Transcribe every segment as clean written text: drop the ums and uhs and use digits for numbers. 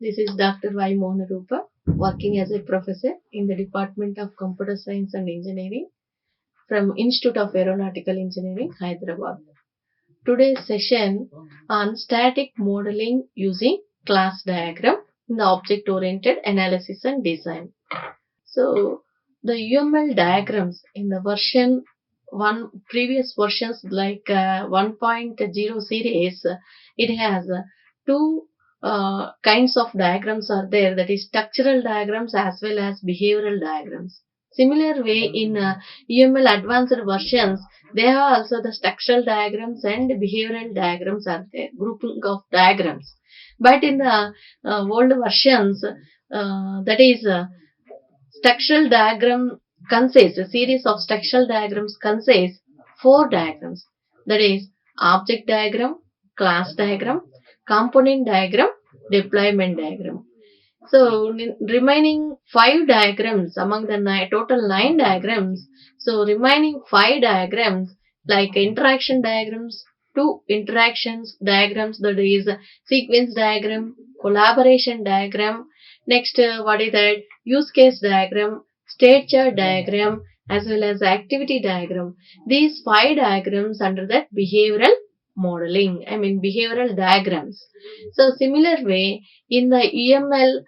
This is Dr. Y. Mohana Roopa, working as a professor in the Department of Computer Science and Engineering from Institute of Aeronautical Engineering, Hyderabad. Today's session on static modeling using class diagram in the object-oriented analysis and design. So, the UML diagrams in the previous versions like 1.0 series, it has two kinds of diagrams are there, that is structural diagrams as well as behavioral diagrams. Similar way in UML advanced versions, they have also the structural diagrams and behavioral diagrams are there, grouping of diagrams. But in the old versions, that is structural diagram consists, a series of structural diagrams consists 4 diagrams, that is object diagram, class diagram, component diagram, deployment diagram. So remaining 5 diagrams among the total 9 diagrams, so remaining 5 diagrams like interaction diagrams, 2 interactions diagrams, that is sequence diagram, collaboration diagram, next what is that, use case diagram, state chart diagram, as well as activity diagram. These 5 diagrams under that behavioral modeling, behavioral diagrams. So similar way in the UML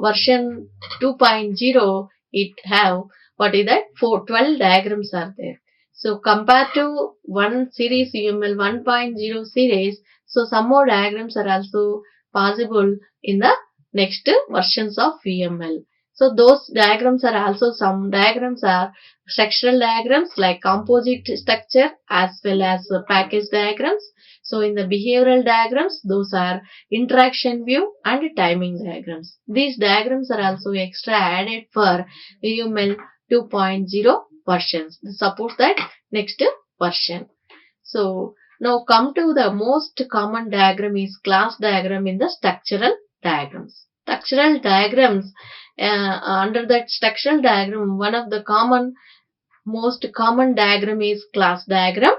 version 2.0, it have what is that, 12 diagrams are there. So compared to one series UML 1.0 series, so some more diagrams are also possible in the next versions of UML. So those diagrams are also, some diagrams are structural diagrams like composite structure as well as package diagrams. So in the behavioral diagrams, those are interaction view and timing diagrams. These diagrams are also extra added for UML 2.0 versions. This supports that next version. So now come to the most common diagram is class diagram in the structural diagrams. Structural diagrams, under that structural diagram, one of the most common diagram is class diagram.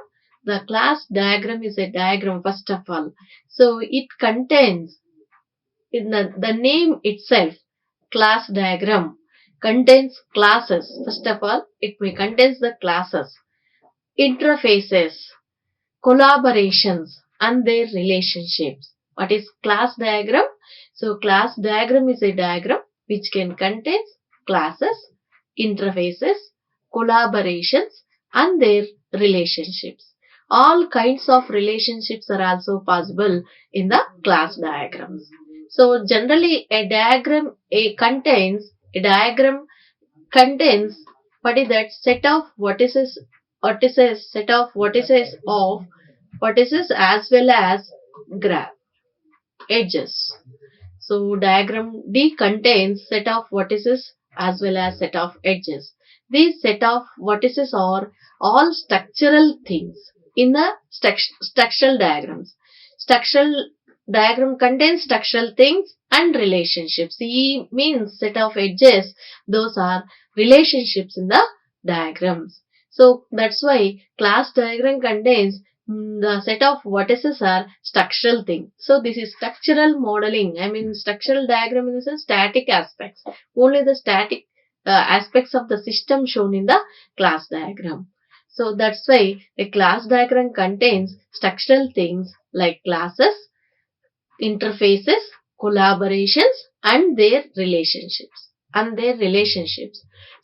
The class diagram is a diagram first of all. So it contains, in the name itself, class diagram contains classes. First of all, it may contains the classes, interfaces, collaborations and their relationships. What is class diagram? So class diagram is a diagram which can contain classes, interfaces, collaborations and their relationships. All kinds of relationships are also possible in the class diagrams. So generally a diagram contains what is that, set of vertices of vertices as well as graph edges. So diagram D contains set of vertices as well as set of edges. These set of vertices are all structural things in the structural diagrams. Structural diagram contains structural things and relationships. E means set of edges. Those are relationships in the diagrams. So that's why class diagram contains the set of vertices are structural thing. So this is structural modeling. Structural diagram is a static aspects. Only the static aspects of the system shown in the class diagram. So that's why a class diagram contains structural things like classes, interfaces, collaborations and their relationships.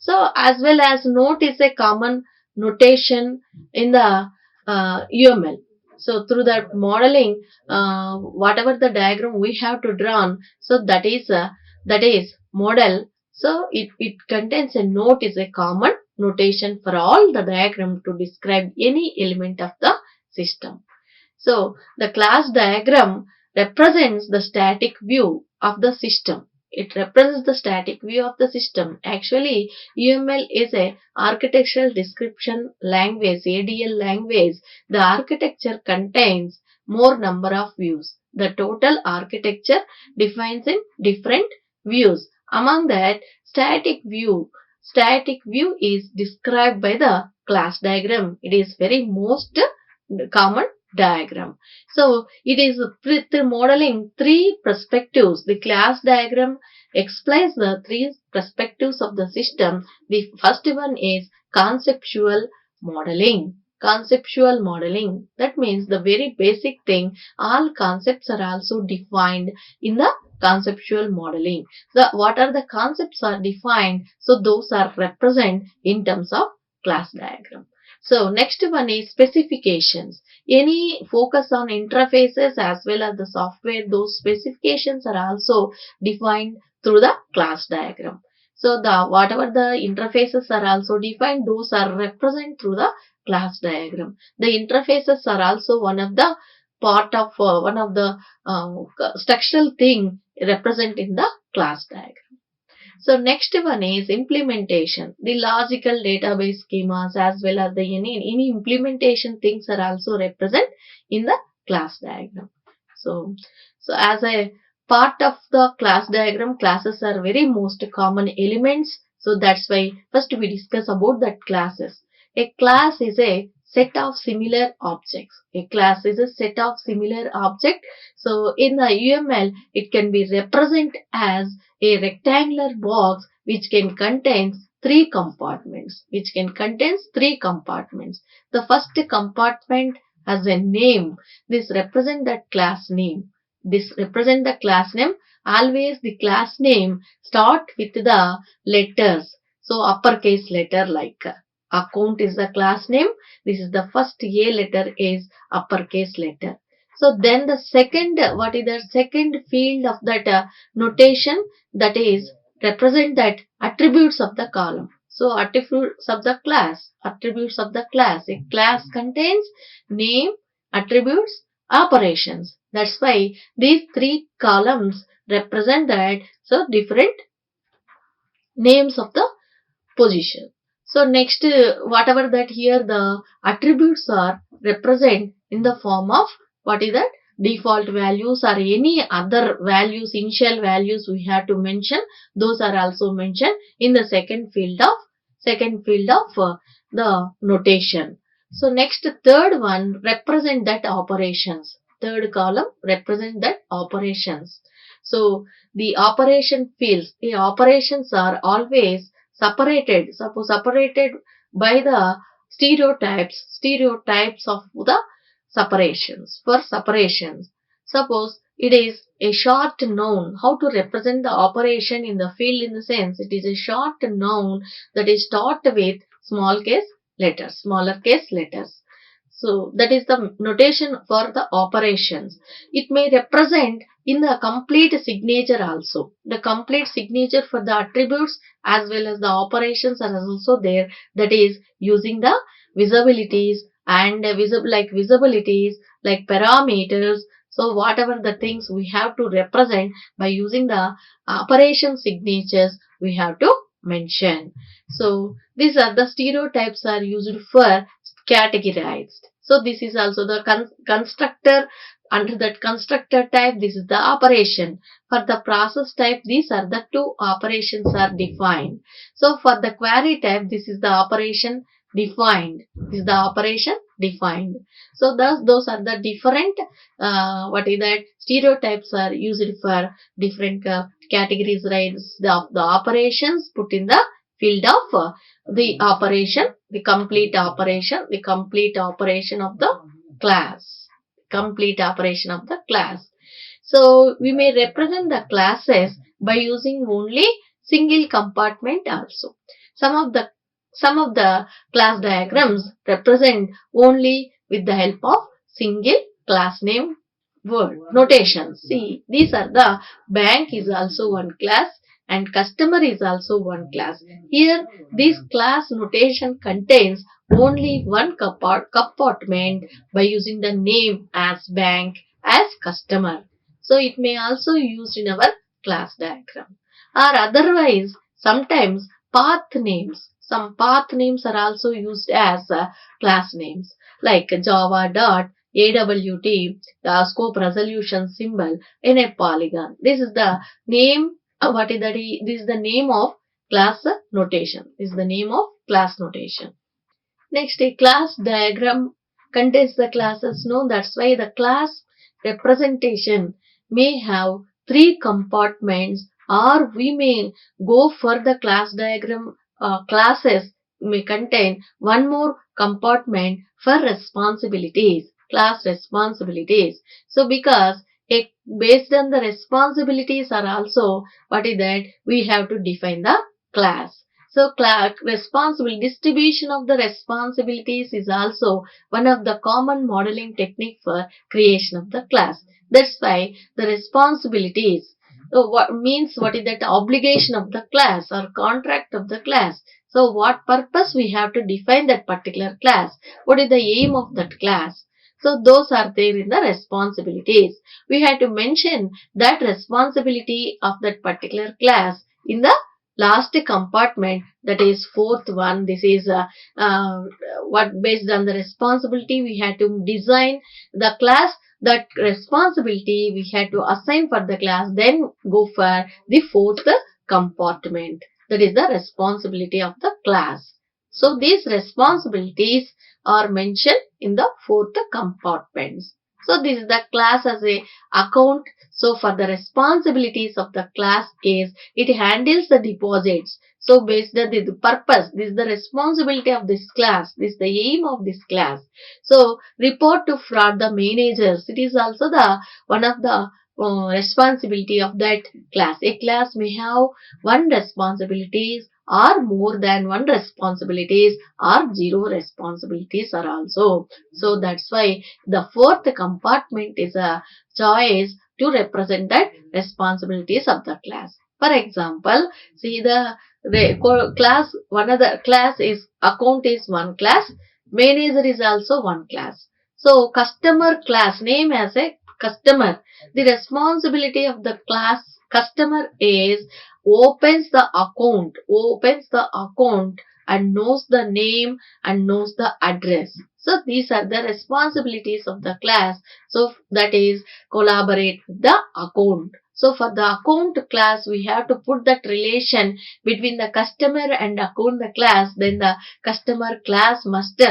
So as well as note is a common notation in the UML. So through that modeling, whatever the diagram we have to draw, so that is model. So it contains a note is a common notation for all the diagram to describe any element of the system. So the class diagram represents the static view of the system. It represents the static view of the system. Actually, UML is a architectural description language, ADL language. The architecture contains more number of views. The total architecture defines in different views. Among that, static view is described by the class diagram. It is very most common diagram. So it is with modeling three perspectives. The class diagram explains the three perspectives of the system. The first one is conceptual modeling. Conceptual modeling. That means the very basic thing, all concepts are also defined in the conceptual modeling. What are the concepts are defined, so those are represented in terms of class diagram. So next one is specifications. Any focus on interfaces as well as the software, those specifications are also defined through the class diagram. So whatever the interfaces are also defined, those are represented through the class diagram. The interfaces are also one of the part of one of the structural thing represent in the class diagram. So next one is implementation. The logical database schemas as well as the any implementation things are also represent in the class diagram. So as a part of the class diagram, classes are very most common elements. So that's why first we discuss about that classes. A class is a set of similar objects. A class is a set of similar objects. So in the UML, it can be represented as a rectangular box which can contain three compartments. The first compartment has a name. This represents that class name. Always the class name start with the letters. So uppercase letter like account is the class name. This is the first A letter is uppercase letter. So then the second, what is the second field of that notation, that is represent that attributes of the column. So attributes of the class. A class contains name, attributes, operations. That's why these three columns represent that, so different names of the position. So next, whatever that here the attributes are represent in the form of what is that default values or any other values, initial values we have to mention. Those are also mentioned in the second field of the notation. So next, third one represent that operations. Third column represent that operations. So the operation fields, the operations are always separated by the stereotypes of the separations. For separations, suppose it is a short noun. How to represent the operation in the field? In the sense, it is a short noun that is start with smaller case letters. So that is the notation for the operations. It may represent in the complete signature also. The complete signature for the attributes as well as the operations are also there. That is using the visibilities and visibilities like parameters. So whatever the things we have to represent by using the operation signatures, we have to mention. So these are the stereotypes are used for categorized. So this is also the constructor. Under that constructor type, this is the operation. For the process type, these are the two operations are defined. So for the query type, this is the operation defined. So those are the different stereotypes are used for different categories, right? The operations put in the field of the operation, the complete operation of the class. So we may represent the classes by using only single compartment also. Some of the class diagrams represent only with the help of single class name word notations. See, these are the bank is also one class and customer is also one class. Here, this class notation contains only one compartment by using the name as bank, as customer. So it may also used in our class diagram. Or otherwise, sometimes path names. Some path names are also used as class names like java.awt, the scope resolution symbol in a polygon. This is the name. This is the name of class notation. Next, a class diagram contains the classes. No, that's why the class representation may have three compartments, or we may go for the class diagram. Classes may contain one more compartment for responsibilities, class responsibilities. So because based on the responsibilities are also, what is that, we have to define the class. So responsible distribution of the responsibilities is also one of the common modeling technique for creation of the class. That's why the responsibilities, so what is that, obligation of the class or contract of the class. So what purpose we have to define that particular class? What is the aim of that class? So those are there in the responsibilities. We have to mention that responsibility of that particular class in the last compartment, that is fourth one. This is what, based on the responsibility we had to design the class, that responsibility we had to assign for the class, then go for the fourth compartment, that is the responsibility of the class. So these responsibilities are mentioned in the fourth compartments. So this is the class as a account. So for the responsibilities of the class is, it handles the deposits. So based on the purpose, this is the responsibility of this class, this is the aim of this class. So report to fraud the managers, it is also the one of the responsibility of that class. A class may have one responsibilities or more than one responsibilities, or zero responsibilities are also. So that's why the fourth compartment is a choice to represent that responsibilities of the class. For example, see the class, one of the class is account is one class, manager is also one class. So customer class name as a customer. The responsibility of the class customer is opens the account and knows the name and knows the address. So these are the responsibilities of the class. So that is collaborate with the account. So for the account class, we have to put that relation between the customer and account the class. Then the customer class must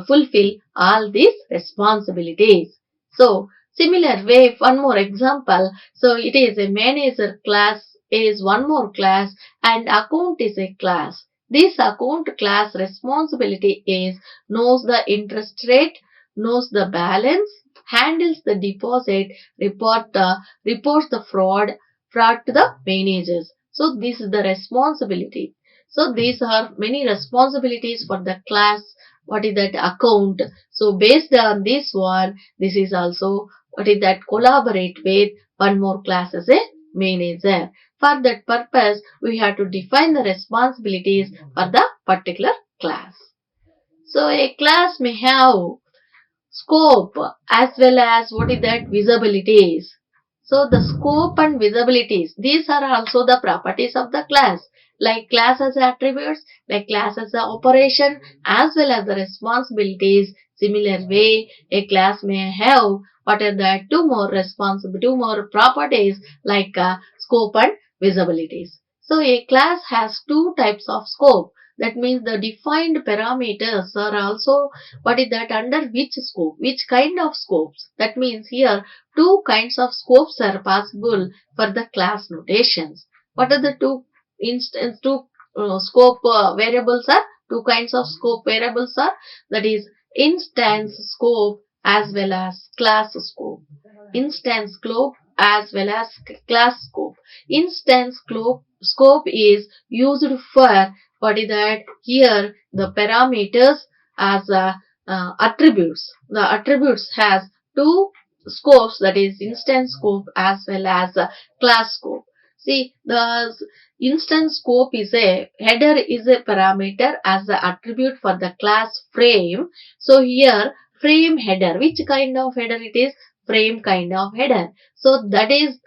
fulfill all these responsibilities. So similar way, one more example. So it is a manager class is one more class, and account is a class. This account class responsibility is knows the interest rate, knows the balance, handles the deposit, reports the fraud to the managers. So this is the responsibility. So these are many responsibilities for the class. What is that account? So based on this one, this is also what is that collaborate with one more class as a manager. For that purpose, we have to define the responsibilities for the particular class. So a class may have scope as well as what is that visibilities. So the scope and visibilities, these are also the properties of the class, like class as attributes, like class as the operation, as well as the responsibilities. Similar way, a class may have what are the two more properties, like scope and visibilities. So a class has two types of scope. That means the defined parameters are also what is that, under which scope, which kind of scopes. That means here two kinds of scopes are possible for the class notations. What are the two scope variables are? Two kinds of scope variables are, that is instance scope as well as class scope. Instance scope as well as class scope. Instance scope is used for what is that, here the parameters as attributes. The attributes has two scopes, that is instance scope as well as class scope. See, the instance scope is a header is a parameter as the attribute for the class frame. So here frame header, which kind of header it is? Frame kind of header. So that is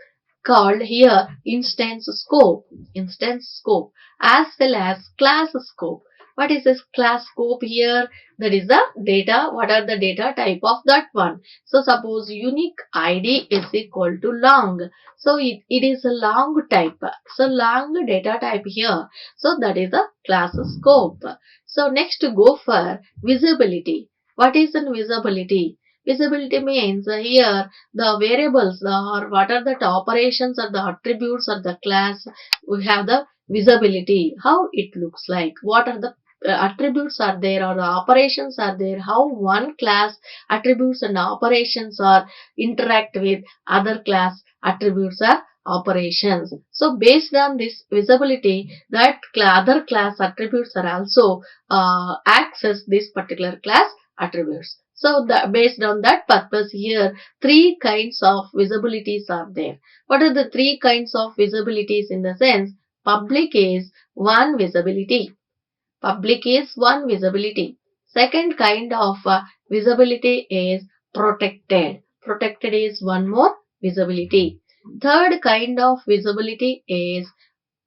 called here instance scope, as well as class scope. What is this class scope here? That is the data. What are the data type of that one? So suppose unique ID is equal to long. So it is a long type. So long data type here. So that is the class scope. So next to go for visibility. What is an visibility? Visibility means here the variables or what are the operations or the attributes or the class, we have the visibility, how it looks like, what are the attributes are there or the operations are there, how one class attributes and operations are interact with other class attributes or operations. So based on this visibility, that other class attributes are also access this particular class attributes. So based on that purpose here, three kinds of visibilities are there. What are the three kinds of visibilities in the sense? Public is one visibility. Public is one visibility. Second kind of visibility is protected. Protected is one more visibility. Third kind of visibility is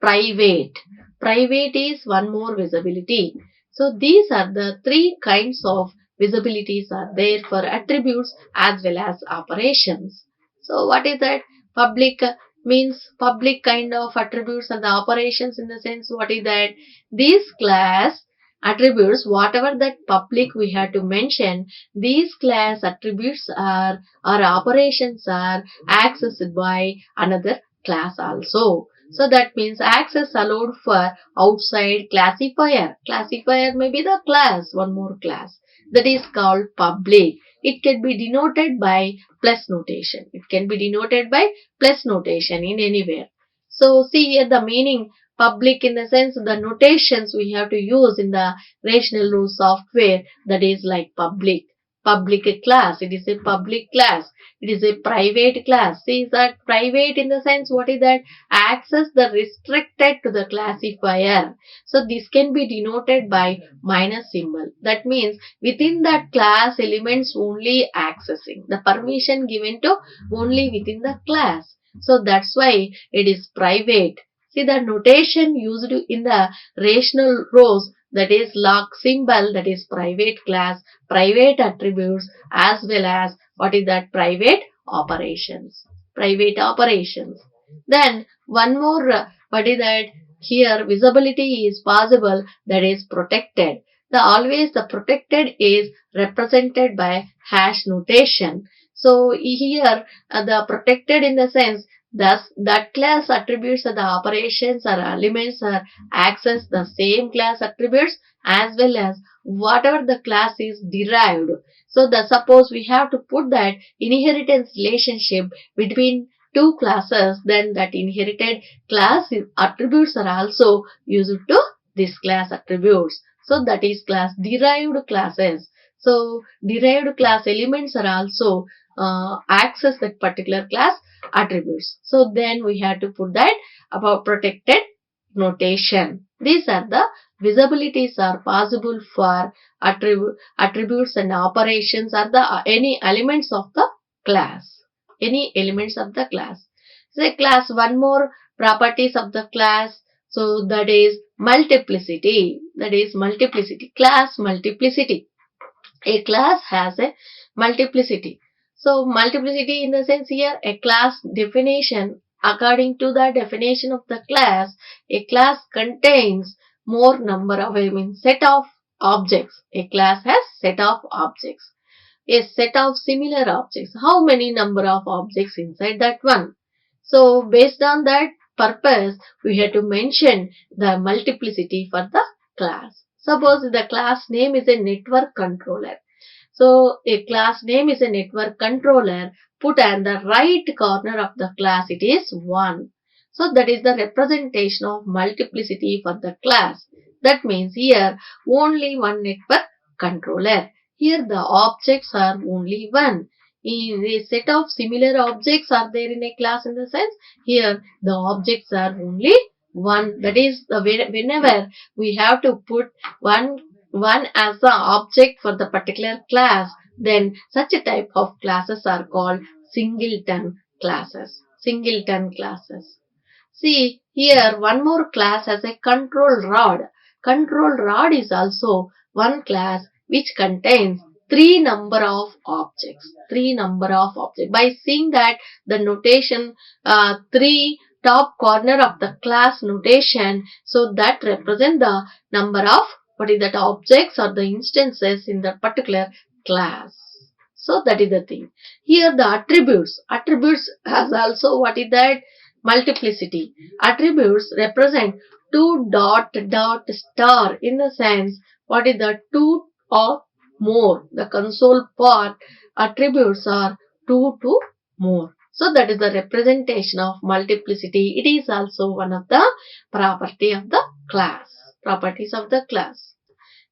private. Private is one more visibility. So these are the three kinds of visibilities are there for attributes as well as operations. So what is that? Public means public kind of attributes and the operations in the sense what is that? These class attributes, whatever that public we have to mention, these class attributes are or operations are accessed by another class also. So that means access allowed for outside classifier. Classifier may be the class, one more class. That is called public. It can be denoted by plus notation. It can be denoted by plus notation in anywhere. So see here the meaning public in the sense the notations we have to use in the rational row software, that is like public. Public class, it is a public class. It is a private class. See that private in the sense what is that? Access the restricted to the classifier. So this can be denoted by minus symbol. That means within that class elements only accessing. The permission given to only within the class. So that's why it is private. See the notation used in the rational rows, that is log symbol, that is private class, private attributes as well as what is that? Private operations. Private operations. Then one more what is that? Here visibility is possible, that is protected. The always the protected is represented by hash notation. So here the protected in the sense thus that class attributes or the operations or elements are access the same class attributes as well as whatever the class is derived. So the suppose we have to put that inheritance relationship between two classes, then that inherited class attributes are also used to this class attributes. So that is class derived classes. So derived class elements are also access that particular class attributes. So then we have to put that about protected notation. These are the visibilities are possible for attributes and operations are the any elements of the class. Any elements of the class. Say class one more properties of the class. So that is multiplicity. That is multiplicity. Class multiplicity. A class has a multiplicity. So multiplicity in the sense here a class definition, according to the definition of the class, a class contains more number of set of objects. A class has set of objects. A set of similar objects. How many number of objects inside that one? So based on that purpose, we have to mention the multiplicity for the class. Suppose the class name is a network controller. So a class name is a network controller. Put on the right corner of the class, it is 1. So that is the representation of multiplicity for the class. That means here only one network controller. Here the objects are only one. In a set of similar objects are there in a class in the sense here the objects are only one. That is the whenever we have to put one as the object for the particular class, then such a type of classes are called singleton classes. Singleton classes. See here one more class has a control rod. Control rod is also one class which contains three number of objects. Three number of objects. By seeing that the notation three top corner of the class notation, so that represent the number of what is that objects or the instances in that particular class. So that is the thing. Here the attributes. Attributes has also what is that? Multiplicity. Attributes represent two dot dot star in the sense what is the two or more. The console part attributes are two to more. So that is the representation of multiplicity. It is also one of the property of the class. Properties of the class.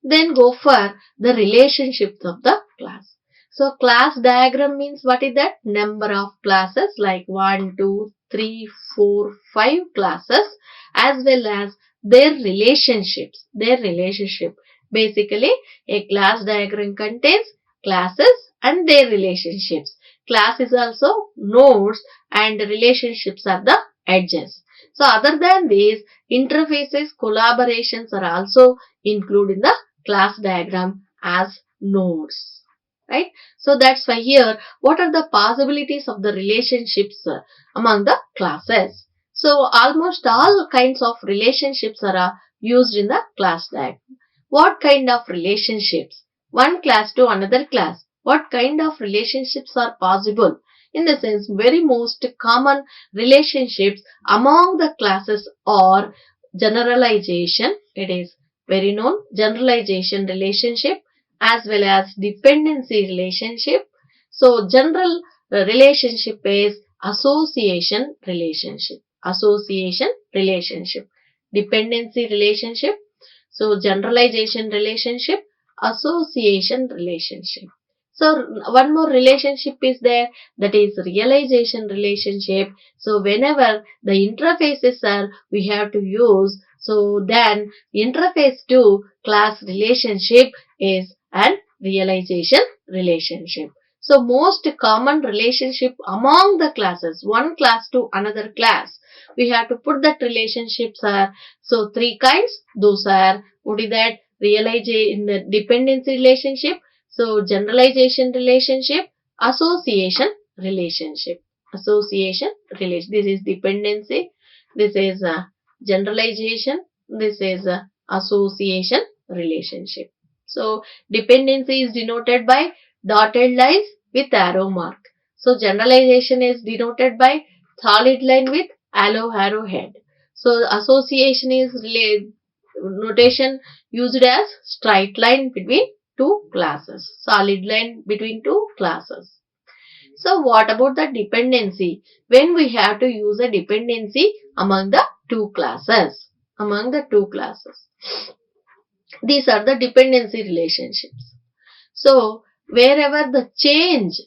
Then go for the relationships of the class. So class diagram means what is that? Number of classes like 1, 2, 3, 4, 5 classes as well as their relationships. Their relationship. Basically a class diagram contains classes and their relationships. Class is also nodes and relationships are the edges. So other than these, interfaces, collaborations are also included in the class diagram as nodes. Right? So that's why here, what are the possibilities of the relationships among the classes? So almost all kinds of relationships are used in the class diagram. What kind of relationships? One class to another class. What kind of relationships are possible? In the sense, very most common relationships among the classes are generalization. It is very known. Generalization relationship as well as dependency relationship. So general relationship is association relationship. Association relationship. Dependency relationship. So generalization relationship, association relationship. So one more relationship is there, that is realization relationship. So whenever the interfaces are we have to use, so then interface to class relationship is an realization relationship. So most common relationship among the classes, one class to another class, we have to put that relationships are, so three kinds. Those are, what is that? Realization, dependency relationship, so generalization relationship, association relationship. Association relation. This is dependency. This is generalization. This is association relationship. So dependency is denoted by dotted lines with arrow mark. So generalization is denoted by solid line with arrow head. So association is notation used as straight line between two classes, solid line between two classes. So what about the dependency? When we have to use a dependency among the two classes, among the two classes. These are the dependency relationships. So wherever the change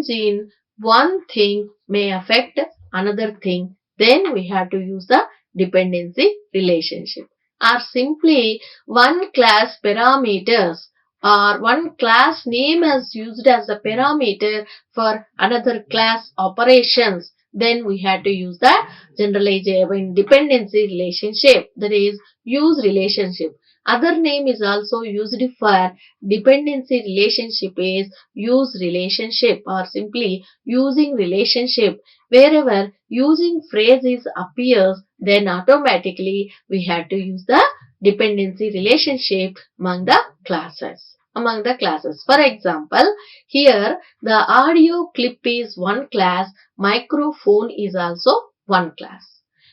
in one thing may affect another thing, then we have to use the dependency relationship. Or simply one class parameters or one class name is used as a parameter for another class operations, then we have to use the generalization dependency relationship, that is use relationship. Other name is also used for dependency relationship is use relationship or simply using relationship. Wherever using phrases appears, then automatically we have to use the dependency relationship among the classes. Among the classes. For example, here the audio clip is one class, microphone is also one class.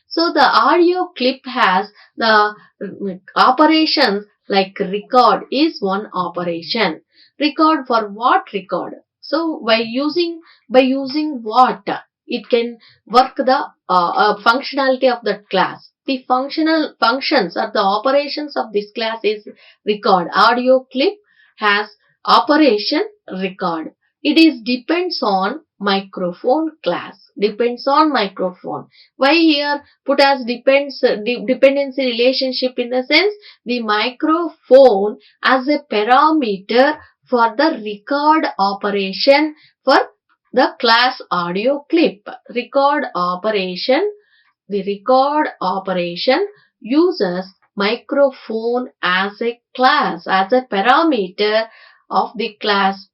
So the audio clip has the operations like record is one operation. Record for what record? So by using what it can work the functionality of that class. The functional functions or the operations of this class is record. Audio clip has operation record. It is depends on microphone class. Depends on microphone. Why here put as dependency relationship in the sense the microphone as a parameter for the record operation for the class audio clip. Record operation. The record operation uses microphone as a class, as a parameter of the class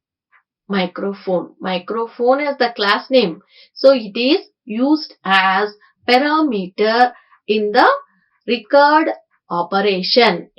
microphone. Microphone is the class name. So it is used as parameter in the record operation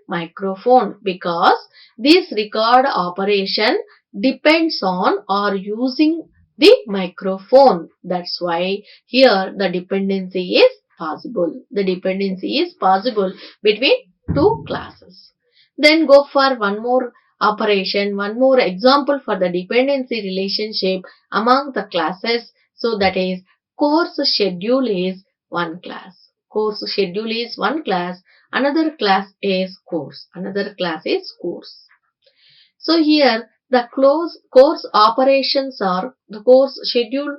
microphone, because this record operation depends on or using the microphone. That's why here the dependency is possible. The dependency is possible between two classes. Then go for one more operation, one more example for the dependency relationship among the classes. So that is course schedule is one class. Course schedule is one class. Another class is course. Another class is course. So here the course operations are the course schedule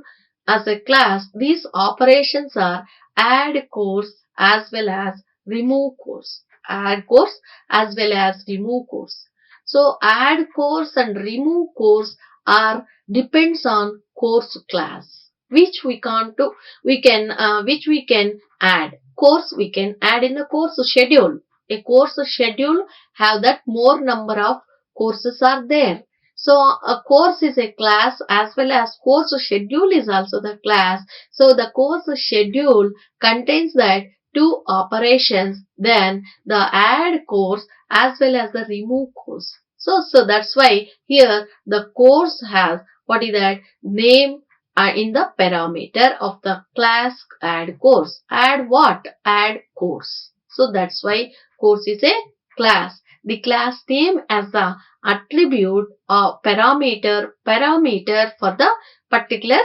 as a class. These operations are add course as well as remove course. Add course as well as remove course. So add course and remove course are depends on course class, which we can't do. Which we can add. Course we can add in the course schedule. A course schedule have that more number of courses are there. So a course is a class as well as course schedule is also the class. So the course schedule contains that two operations, then the add course as well as the remove course. So that's why here the course has what is that name in the parameter of the class add course. Add what? Add course. So that's why course is a class. The class name as the attribute or parameter for the particular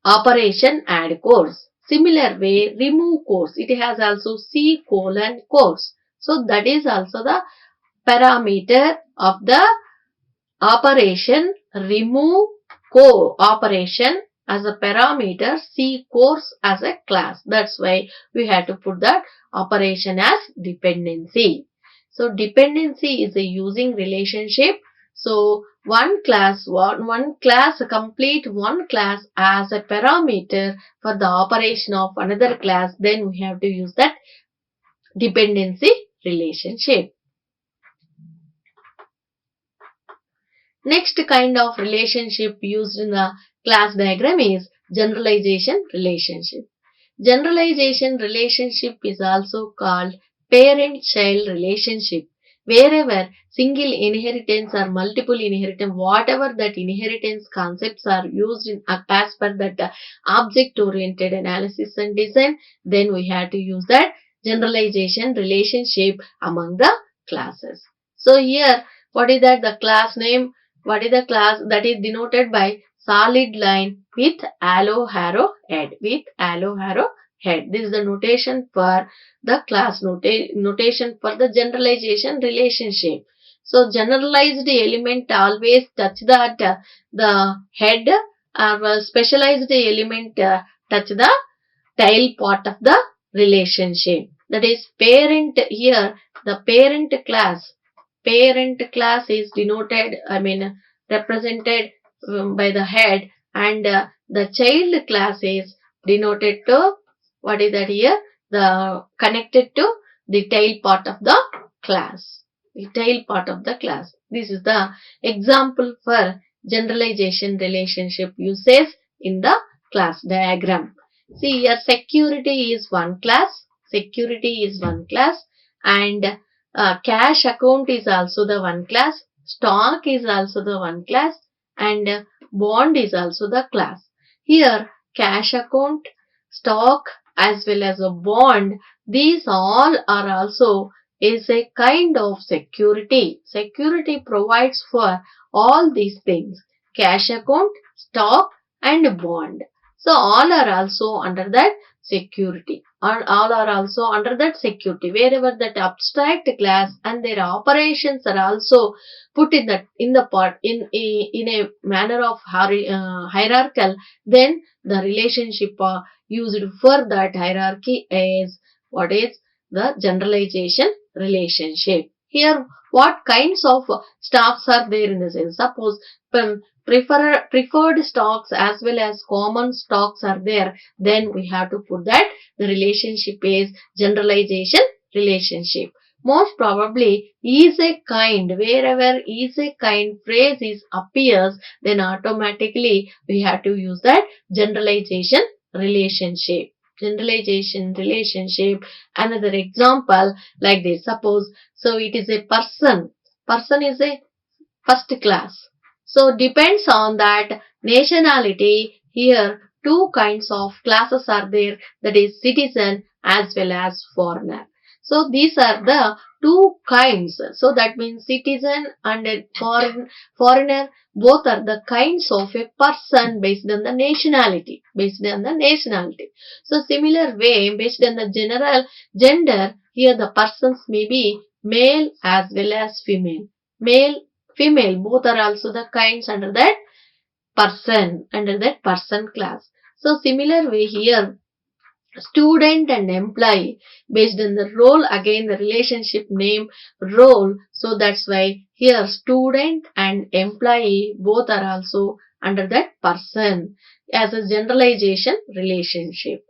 operation add course. Similar way, remove course. It has also C colon course. So that is also the parameter of the operation remove operation as a parameter, C course as a class. That's why we have to put that operation as dependency. So dependency is a using relationship. So one class complete one class as a parameter for the operation of another class. Then we have to use that dependency relationship. Next kind of relationship used in the class diagram is generalization relationship. Generalization relationship is also called parent-child relationship. Wherever single inheritance or multiple inheritance, whatever that inheritance concepts are used in as per that object-oriented analysis and design, then we have to use that generalization relationship among the classes. So here, what is that? The class name. What is the class that is denoted by solid line with arrow head. With arrow head. This is the notation for the class notation for the generalization relationship. So generalized element always touch that the head, or specialized element touch the tail part of the relationship. That is parent. Here the parent class is denoted, represented by the head, and the child class is denoted to what is that here? The connected to the tail part of the class. The tail part of the class. This is the example for generalization relationship uses in the class diagram. See here, security is one class. Security is one class, and cash account is also the one class. Stock is also the one class, and bond is also the class. Here, cash account, stock as well as a bond, these all are also is a kind of security. Security provides for all these things. Cash account, stock and bond. So all are also under that security. All are also under that security. Wherever that abstract class and their operations are also put in a manner of hierarchical, then the relationship used for that hierarchy is what is the generalization relationship. Here, what kinds of stocks are there in the sense? Suppose preferred stocks as well as common stocks are there, then we have to put that the relationship is generalization relationship. Most probably is a kind, wherever is a kind phrase appears, then automatically we have to use that generalization relationship. generalization relationship. Another example like this. Suppose, so it is a person. Person is a first class. So depends on that nationality. Here two kinds of classes are there, that is citizen as well as foreigner. So these are the two kinds. So that means citizen and a foreigner, both are the kinds of a person based on the nationality. Based on the nationality. So similar way, based on the general gender, here the persons may be male as well as female. Male, female, both are also the kinds under that person class. So similar way here, student and employee, based on the role, again the relationship name role. So that's why here student and employee both are also under that person as a generalization relationship.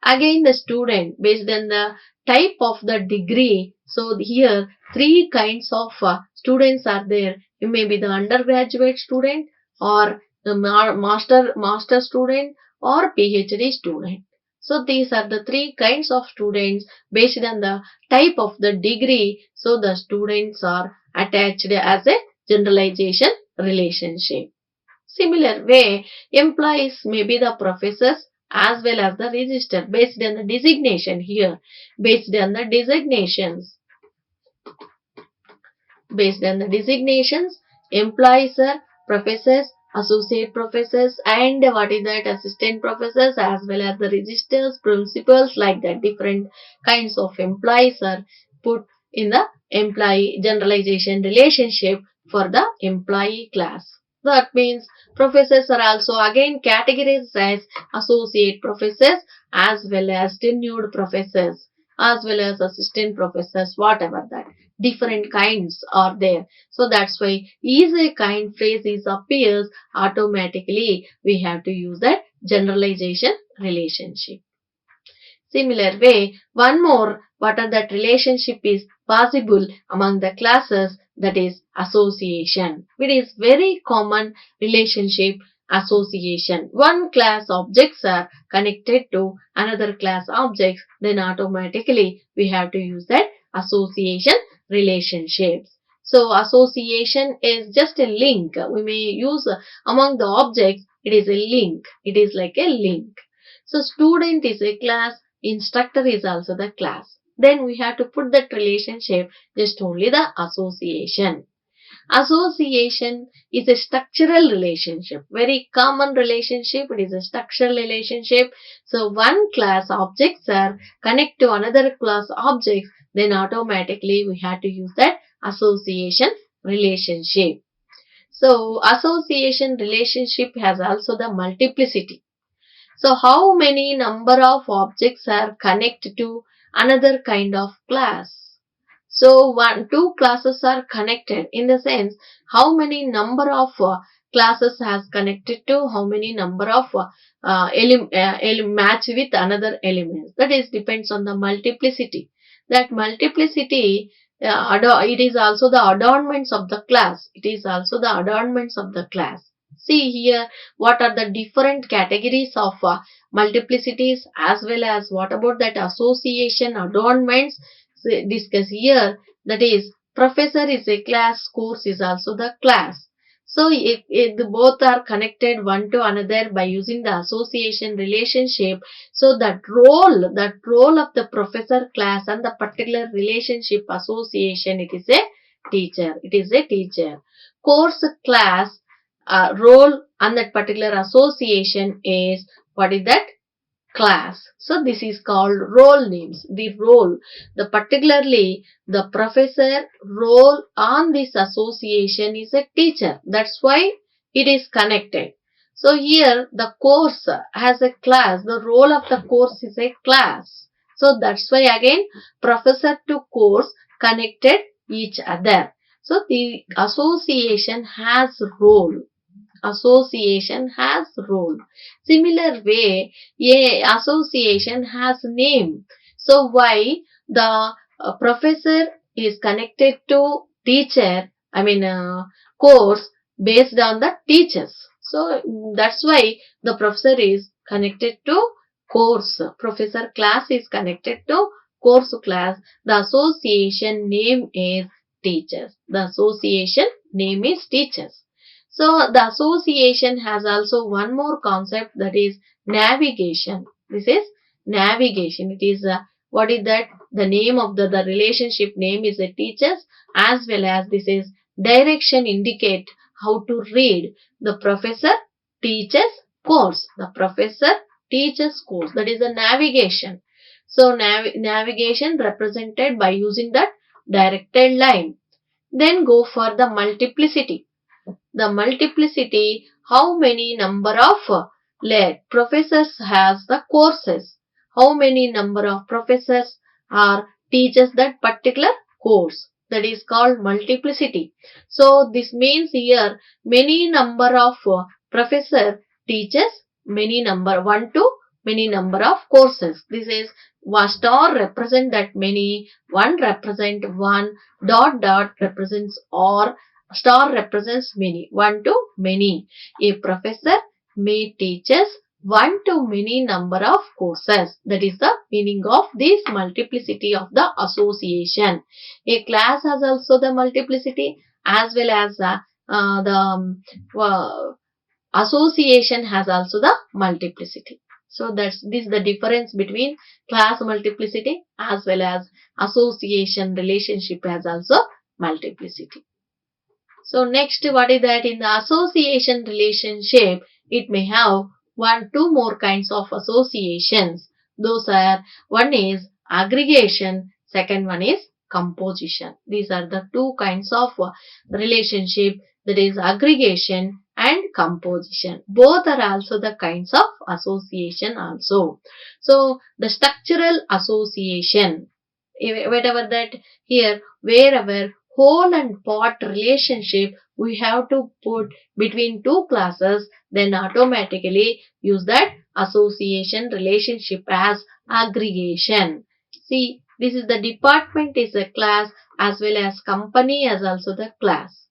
Again the student, based on the type of the degree. So here three kinds of students are there. You may be the undergraduate student, or the master student, or PhD student. So these are the three kinds of students based on the type of the degree. So the students are attached as a generalization relationship. Similar way, employees may be the professors as well as the register based on the designation here. Based on the designations. Based on the designations, employees are professors, associate professors, and what is that, assistant professors, as well as the registers, principals, like that. Different kinds of employees are put in the employee generalization relationship for the employee class. That means professors are also again categorized as associate professors as well as tenured professors as well as assistant professors, whatever that. Different kinds are there. So that's why is a kind phrase is appears automatically. We have to use that generalization relationship. Similar way, one more, what are that relationship is possible among the classes, that is association. It is very common relationship, association. One class objects are connected to another class objects, then automatically we have to use that association relationships. So association is just a link. We may use among the objects, it is a link. It is like a link. So student is a class, instructor is also the class. Then we have to put that relationship, just only the association. Association is a structural relationship, very common relationship. It is a structural relationship. So one class objects are connect to another class objects, then automatically we have to use that association relationship. So association relationship has also the multiplicity. So how many number of objects are connected to another kind of class? So two classes are connected, in the sense how many number of classes has connected to how many number of match with another elements. That is depends on the multiplicity. That multiplicity, it is also the adornments of the class. It is also the adornments of the class. See here what are the different categories of multiplicities, as well as what about that association adornments discuss here. That is professor is a class, course is also the class. So if both are connected one to another by using the association relationship, so that role of the professor class and the particular relationship association, it is a teacher. It is a teacher. Course class role and that particular association is, what is that, class. So this is called role names. The role, the particularly the professor role on this association is a teacher. That's why it is connected. So here the course has a class. The role of the course is a class. So that's why again professor to course connected each other. So the association has role. Association has role. Similar way, a association has name. So why the professor is connected to teacher, course based on the teachers. So that's why the professor is connected to course. Professor class is connected to course class. The association name is teachers. The association name is teachers. So the association has also one more concept, that is navigation. This is navigation. It is what is that? The name of the relationship name is a teachers, as well as this is direction, indicate how to read. The professor teaches course. The professor teaches course. That is the navigation. So navigation represented by using that directed line. Then go for the multiplicity. The multiplicity, how many number of professors has the courses, how many number of professors are teaches that particular course, that is called multiplicity. So this means here many number of professor teaches many number, one to many number of courses. This is star represent that many, one represent one, dot dot represents or, star represents many, one to many. A professor may teaches one to many number of courses. That is the meaning of this multiplicity of the association. A class has also the multiplicity, as well as the association has also the multiplicity. So this is the difference between class multiplicity as well as association relationship has also multiplicity. So next, what is that? In the association relationship, it may have two more kinds of associations. Those are, one is aggregation, second one is composition. These are the two kinds of relationship, that is aggregation and composition. Both are also the kinds of association also. So the structural association, whatever that here, wherever whole and part relationship we have to put between two classes, then automatically use that association relationship as aggregation. See, this is the department is a class, as well as company as also the class.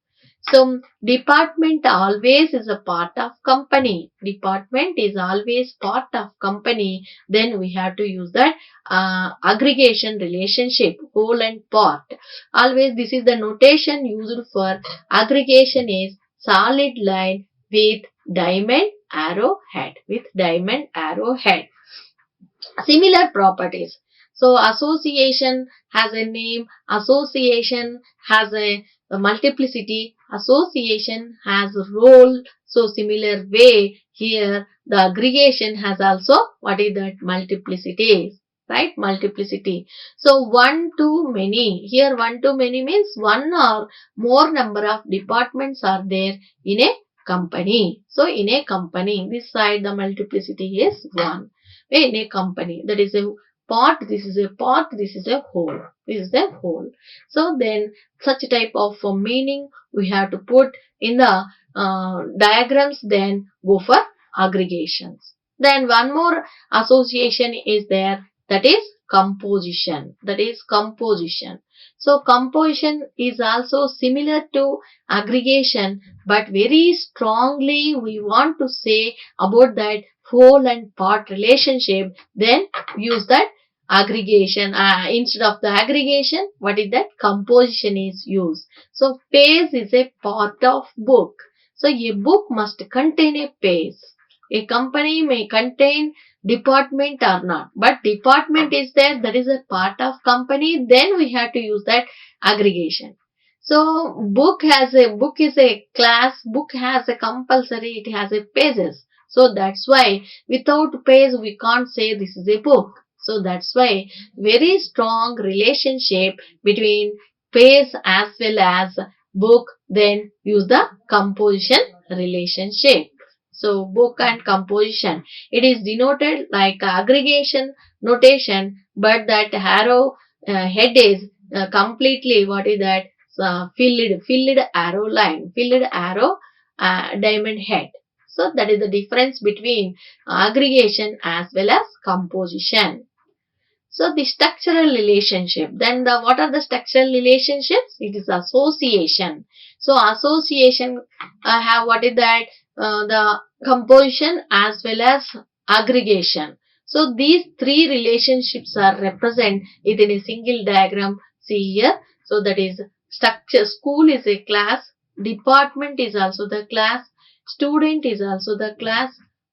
So department always is a part of company. Department is always part of company. Then we have to use that aggregation relationship, whole and part. Always this is the notation used for aggregation is solid line with diamond arrow head. With diamond arrow head. Similar properties. So association has a name, association has a multiplicity, association has a role. So similar way here the aggregation has also, what is that? Multiplicity, right? Multiplicity. So one to many. Here one to many means one or more number of departments are there in a company. So in a company, this side the multiplicity is 1. In a company, that is a part, this is a part, this is a whole, this is the whole. So then such type of meaning we have to put in the diagrams, then go for aggregations. Then one more association is there, that is composition. That is composition. So composition is also similar to aggregation, but very strongly we want to say about that whole and part relationship, then use that aggregation. Instead of the aggregation, what is that? Composition is used. So page is a part of book. So a book must contain a page. A company may contain department or not, but department is there, that is a part of company, then we have to use that aggregation. So book is a class, book has a compulsory, it has a pages. So that's why without page we can't say this is a book. So that's why very strong relationship between page as well as book, then use the composition relationship. So book and composition, it is denoted like aggregation notation, but that arrow head is completely, what is that? Filled arrow line, filled arrow diamond head. So that is the difference between aggregation as well as composition. So the structural relationship, then what are the structural relationships? It is association. So association have, what is that? The composition as well as aggregation. So these three relationships are represented within a single diagram. See here. So that is structure. School is a class. Department is also the class. Student is also the class.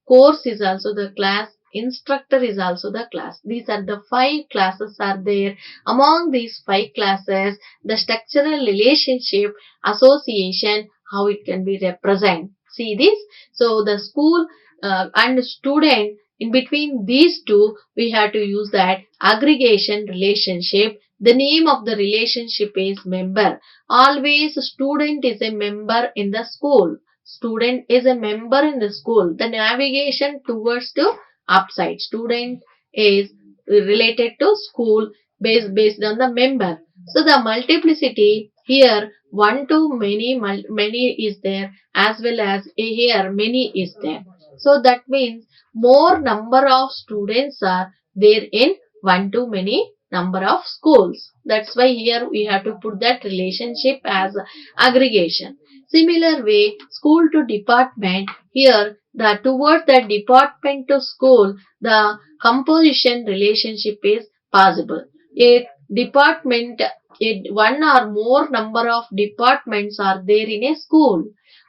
Course is also the class. Instructor is also the class. These are the 5 classes are there. Among these 5 classes, the structural relationship association, how it can be represented. See this? So the school and student, in between these two, we have to use that aggregation relationship. The name of the relationship is member. Always student is a member in the school. Student is a member in the school. The navigation towards to upside. Student is related to school based on the member. So the multiplicity here 1 to many is there, as well as here many is there. So that means more number of students are there in 1 to many number of schools. That's why here we have to put that relationship as aggregation. Similar way, school to department, here the towards the department to school, the composition relationship is possible. A department, one or more number of departments are there in a school.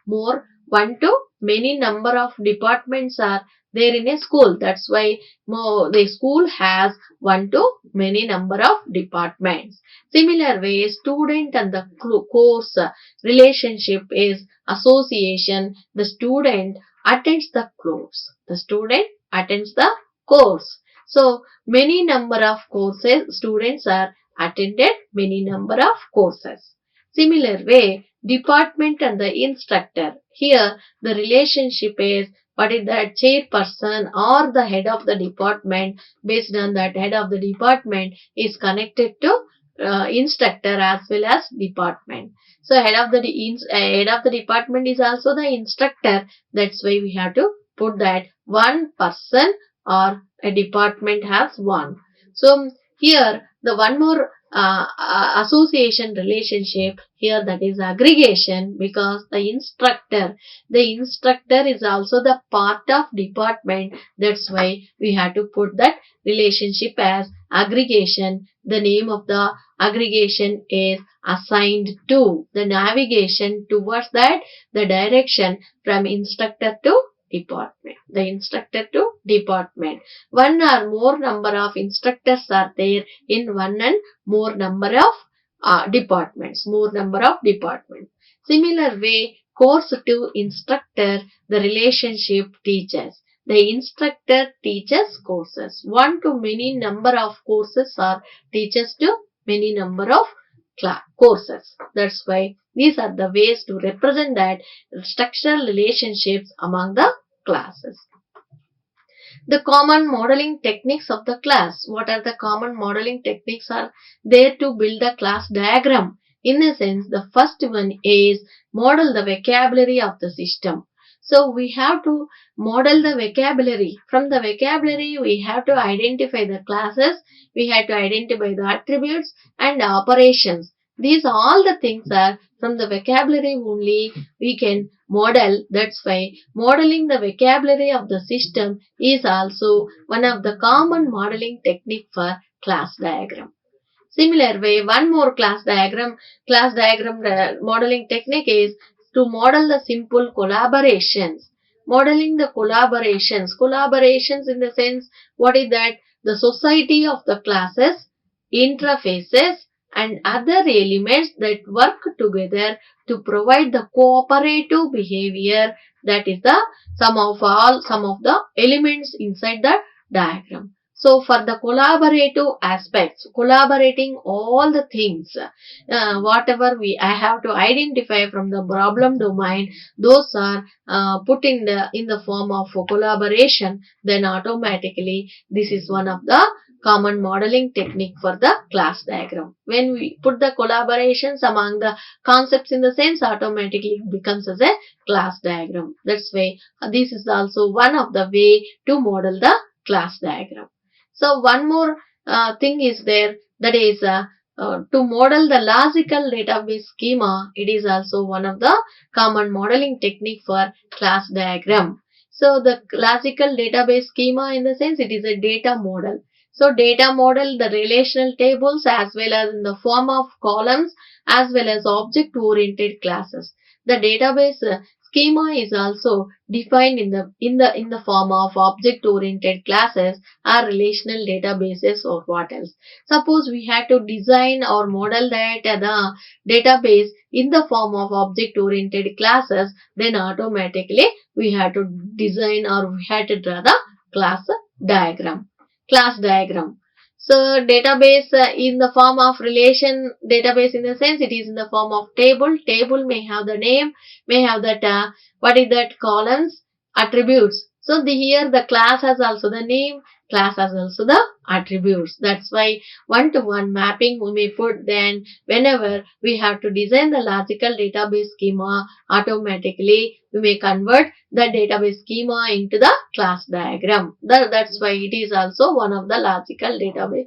More 1 to many number of departments are there in a school. That's why the school has 1 to many number of departments. Similar way, student and the course relationship is association. The student attends the course. The student attends the course. So many number of courses, students are attended many number of courses. Similar way, department and the instructor. Here the relationship is what is the chairperson or the head of the department. Based on that, head of the department is connected to instructor as well as department. So head of the department is also the instructor. That's why we have to put that one person or a department has one. So here the one more association relationship here, that is aggregation, because the instructor is also the part of department. That's why we have to put that relationship as aggregation. The name of the aggregation is assigned to. The navigation towards that, the direction from instructor to department. The instructor to department. One or more number of instructors are there in one and more number of departments. More number of departments. Similar way, course to instructor, the relationship teaches. The instructor teaches courses. 1 to many number of courses or teaches to many number of courses. That's why these are the ways to represent that structural relationships among the classes. The common modeling techniques of the class. What are the common modeling techniques are there to build the class diagram? In a sense, the first one is model the vocabulary of the system. So we have to model the vocabulary. From the vocabulary, we have to identify the classes, we have to identify the attributes and operations. These all the things are from the vocabulary only we can model. That's why modeling the vocabulary of the system is also one of the common modeling technique for class diagram. Similar way, one more class diagram modeling technique is to model the simple collaborations. Modeling the collaborations in the sense, what is that? The society of the classes, interfaces and other elements that work together to provide the cooperative behavior. That is the some of the elements inside the diagram. So for the collaborative aspects, collaborating all the things, whatever I have to identify from the problem domain, those are put in the form of collaboration. Then automatically this is one of the common modeling technique for the class diagram. When we put the collaborations among the concepts in the sense, automatically it becomes as a class diagram. That's why this is also one of the way to model the class diagram. So one more thing is there, that is to model the logical database schema. It is also one of the common modeling technique for class diagram. So the classical database schema, in the sense, it is a data model. So data model, the relational tables as well as in the form of columns as well as object oriented classes. The database schema is also defined in the form of object oriented classes or relational databases, or what else. Suppose we had to design or model that the database in the form of object oriented classes, then automatically we had to design or we had to draw the class diagram. Class diagram. So database in the form of relation database, in the sense, it is in the form of table. Table may have the name, may have that what is that, columns, attributes. So here the class has also the name, class has also the attributes. That's why one-to-one mapping we may put. Then whenever we have to design the logical database schema, automatically we may convert the database schema into the class diagram. That's why it is also one of the logical database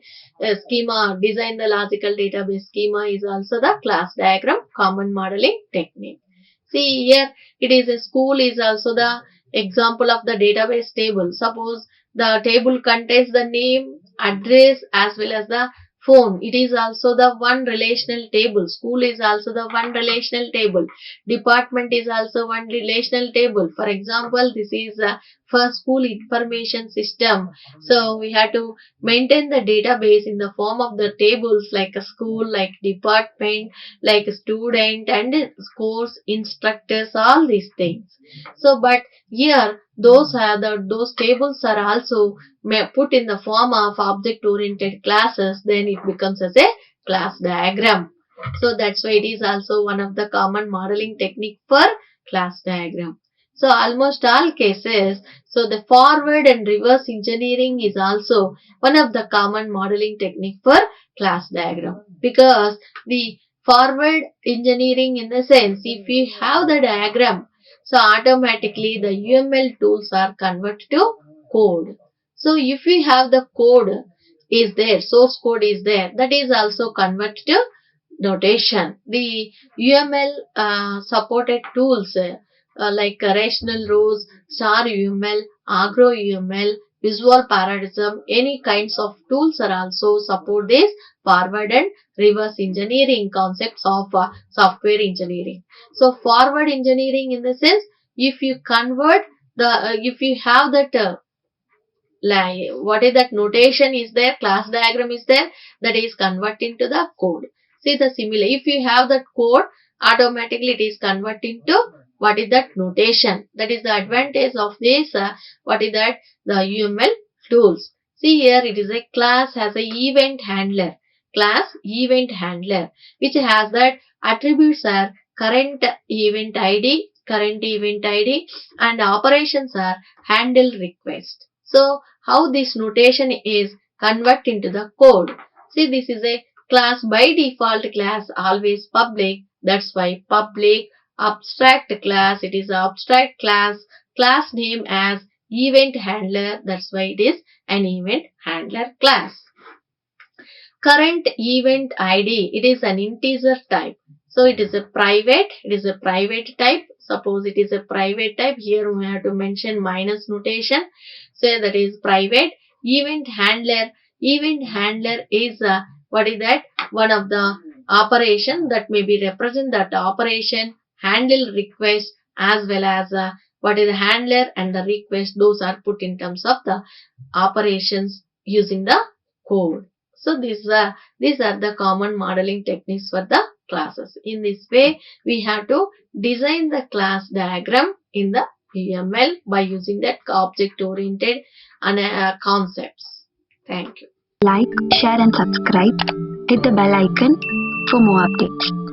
schema. Design the logical database schema is also the class diagram common modeling technique. See here, it is a school is also the example of the database table. Suppose the table contains the name, address as well as the phone. It is also the one relational table. School is also the one relational table. Department is also one relational table. For example, this is for school information system. So we have to maintain the database in the form of the tables like a school, like department, like student and scores, instructors, all these things. So but here those tables are also put in the form of object oriented classes, then it becomes as a class diagram. So that's why it is also one of the common modeling technique for class diagram. So almost all cases, so the forward and reverse engineering is also one of the common modeling technique for class diagram, because the forward engineering, in the sense, if we have the diagram, so automatically the UML tools are converted to code. So if we have the code is there, source code is there, that is also converted to notation. The UML supported tools like rational rows, star UML, agro UML, visual parallelism, any kinds of tools are also support this forward and reverse engineering concepts of software engineering. So forward engineering, in the sense, if you convert if you have that like what is that notation is there, class diagram is there, that is converting to the code. See the similar, if you have that code, automatically it is converting to what is that notation. That is the advantage of this what is that, the UML tools. See here, it is a class has a event handler, class event handler, which has that attributes are current event ID, and operations are handle request. So how this notation is convert into the code. See, this is a class by default class always public. That's why public abstract class, it is abstract class, class name as event handler. That's why it is an event handler class. Current event ID, it is an integer type. So it is a private type. Suppose it is a private type, here we have to mention minus notation. So that is private. Event handler is what is that, one of the operation that may be represent that operation, handle request as well as what is the handler and the request, those are put in terms of the operations using the code. So these are the common modeling techniques for the classes. In this way, we have to design the class diagram in the UML by using that object-oriented concepts. Thank you. Like, share and subscribe. Hit the bell icon for more updates.